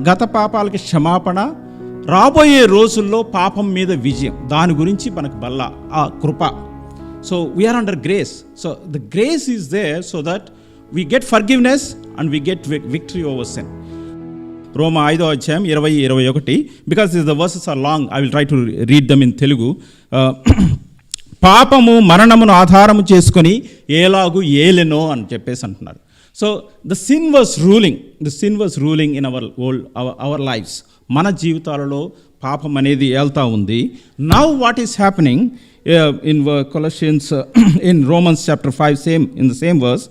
గత పాపాలకి క్షమాపణ, రాబోయే రోజుల్లో పాపం మీద విజయం. దాని గురించి మనకు బల్ల ఆ కృప. So we are under grace. So the grace is there so that we get forgiveness and we get victory over sin. రోమా 5వ అధ్యాయం 20-21. Because the verses are long, I will try to read them in Telugu. పాపము మరణమును ఆధారము చేసుకొని ఏలాగు ఏలెనో అని చెప్పేసి అంటున్నారు. So the sin was ruling in our lives. మన జీవితాలలో పాపం అనేది ఏల్తా ఉంది. Now what is happening in Colossians, in Romans chapter 5, in the same verse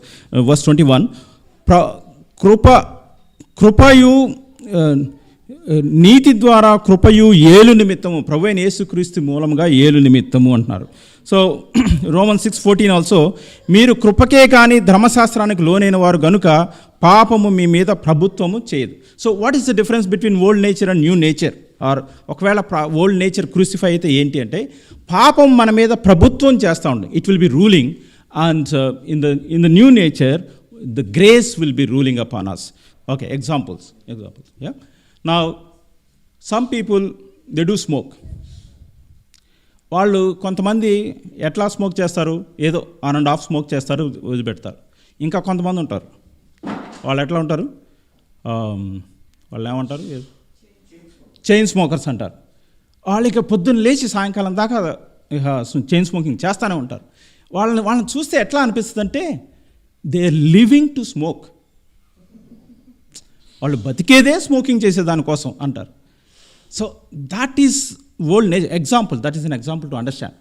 21, కృపయు నీతి ద్వారా కృపయు ఏలు నిమిత్తము, ప్రభువైన యేసుక్రీస్తు మూలముగా ఏలు నిమిత్తము అంటున్నారు. సో రోమన్స్ 6:14 ఆల్సో, మీరు కృపకే కానీ ధర్మశాస్త్రానికి లోనైన వారు గనుక పాపము మీ మీద ప్రభుత్వము చేయదు. So what is the difference between old nature and new nature? Or ఒకవేళ ఓల్డ్ నేచర్ క్రూసిఫై అయితే ఏంటి అంటే, పాపం మన మీద ప్రభుత్వం చేస్తూ ఉంటుంది, it will be ruling. And in the new nature the grace will be ruling upon us. Okay, examples. Yeah, now some people they do smoke. వాళ్ళు కొంతమంది ఎట్లా స్మోక్ చేస్తారు? ఏదో ఆన్ అండ్ ఆఫ్ స్మోక్ చేస్తారు, వదిలిపెడతారు. ఇంకా కొంతమంది ఉంటారు, వాళ్ళు ఎట్లా ఉంటారు? వాళ్ళు ఏమంటారు? చైన్ స్మోకర్స్ అంటారు. వాళ్ళకి పొద్దున్న లేచి సాయంకాలం దాకా చైన్ స్మోకింగ్ చేస్తూనే ఉంటారు. వాళ్ళని చూస్తే ఎట్లా అనిపిస్తుంది అంటే, they are living to smoke. వాళ్ళు బతికేదే స్మోకింగ్ చేసేదానికోసం అంటారు. So that is old nature. Example, that is an example to understand.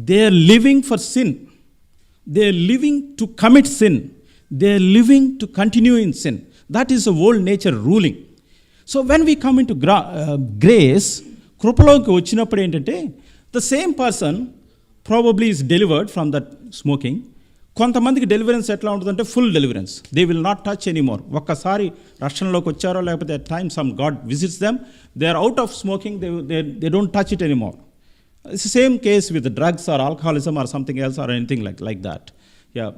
They are living for sin. They are living to commit sin. They are living to continue in sin. That is the old nature ruling. So when we come in to grace, కృపలోకి వచ్చినప్పుడు ఏంటంటే, the same person probably is delivered from that smoking. కొంతమందికి deliverance ఎట్లా ఉంటుందంటే, full deliverance. They will not touch anymore. ఒక్కసారి రక్షణలోకి వచ్చారో, లేకపోతే at time some God visits them, they are out of smoking, they don't touch it anymore. It's the same case with drugs or alcoholism or something else or anything like that. Yeah.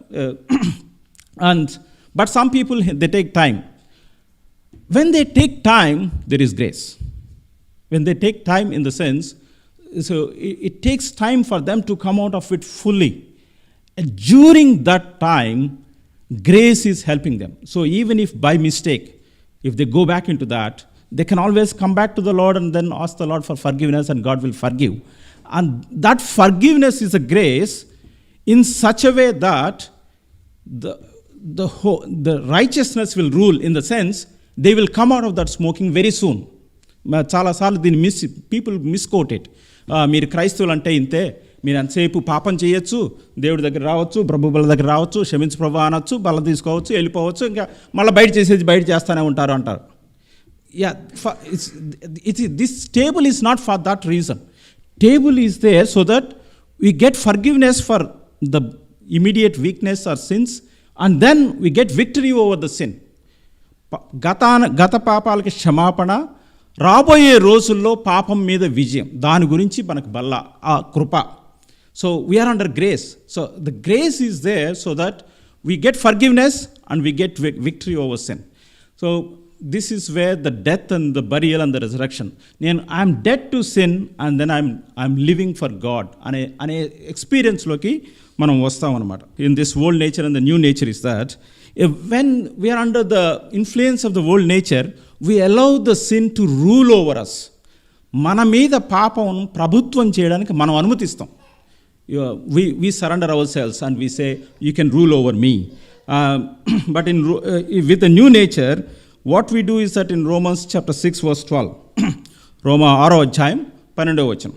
But some people, they take time. When they take time, there is grace. When they take time in the sense, so it takes time for them to come out of it fully. And during that time, grace is helping them. So even if by mistake, if they go back into that, they can always come back to the Lord and then ask the Lord for forgiveness, and God will forgive. And that forgiveness is a grace in such a way that the righteousness will rule, in the sense they will come out of that smoking very soon. చాలాసార్లు దీన్ని people మిస్కోట్ it. మీరు క్రైస్తవులు అంటే ఇంతే, మీరు ఎంతసేపు పాపం చేయొచ్చు, దేవుడి దగ్గర రావచ్చు, ప్రభు బల దగ్గర రావచ్చు, క్షమించు ప్రభు అనొచ్చు, బల తీసుకోవచ్చు, వెళ్ళిపోవచ్చు, ఇంకా మళ్ళీ బయట చేస్తూనే ఉంటారు అంటారు. Yeah, this table is not for that reason. Table is there so that we get forgiveness for the immediate weakness or sins, and then we get victory over the sin. గత పాపాలకి క్షమాపణ, రాబోయే రోజుల్లో పాపం మీద విజయం. దాని గురించి మనకు బల్ల ఆ కృప. So we are under grace. So the grace is there so that we get forgiveness and we get victory over sin. So this is where the death and the burial and the resurrection. I am dead to sin and then I'm living for God అనే ఎక్స్పీరియన్స్లోకి మనం వస్తాం అన్నమాట. In this old nature and the new nature is that when we are under the influence of the old nature, we allow the sin to rule over us. మన మీద పాపం ప్రభుత్వం చేయడానికి మనం అనుమతిస్తాం. We surrender ourselves and we say, you can rule over me. But with the new nature, what we do is that in Romans chapter 6 verse 12, రోమా 6వ అధ్యాయం 12వ వచనం,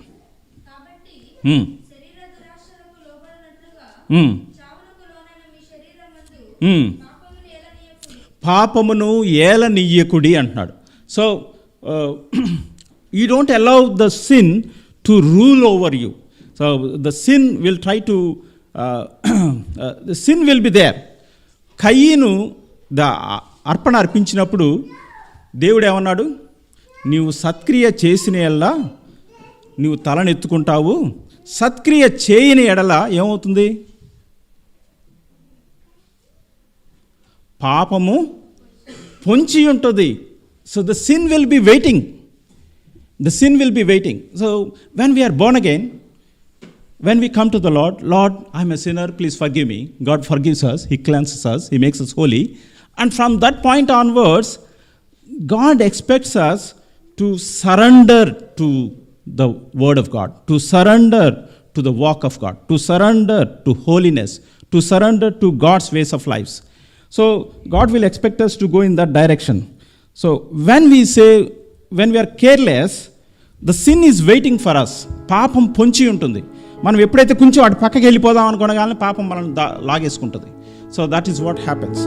కాబట్టి శరీర దురాశలకు లోబడినట్లుగా చావునకు లోనైన మీ శరీరమందు పాపమును ఏలనీయకుడి అంటున్నాడు. So you don't allow the sin to rule over you. So the sin will try to the sin will be there. కయీను అర్పణ అర్పించినప్పుడు దేవుడు ఏమన్నాడు? నీవు సత్క్రియ చేసిన ఎడల నీవు తలనెత్తుకుంటావు, సత్క్రియ చేయని ఎడల ఏమవుతుంది? పాపము పొంచి ఉంటుంది, So the sin will be waiting. The sin will be waiting. So when we are born again, when we come to the Lord, Lord, I'm a sinner, please forgive me. God forgives us, He cleanses us, He makes us holy. And from that point onwards, God expects us to surrender to the Word of God, to surrender to the walk of God, to surrender to holiness, to surrender to God's ways of lives. So God will expect us to go in that direction. So when we are careless, the sin is waiting for us. పాపం పొంచి ఉంటుంది. మనం ఎప్పుడైతే కొంచెం అటు పక్కకి వెళ్ళిపోదాం అనుకోగానే పాపం మనం లాగేసుకుంటుంది. So that is what happens.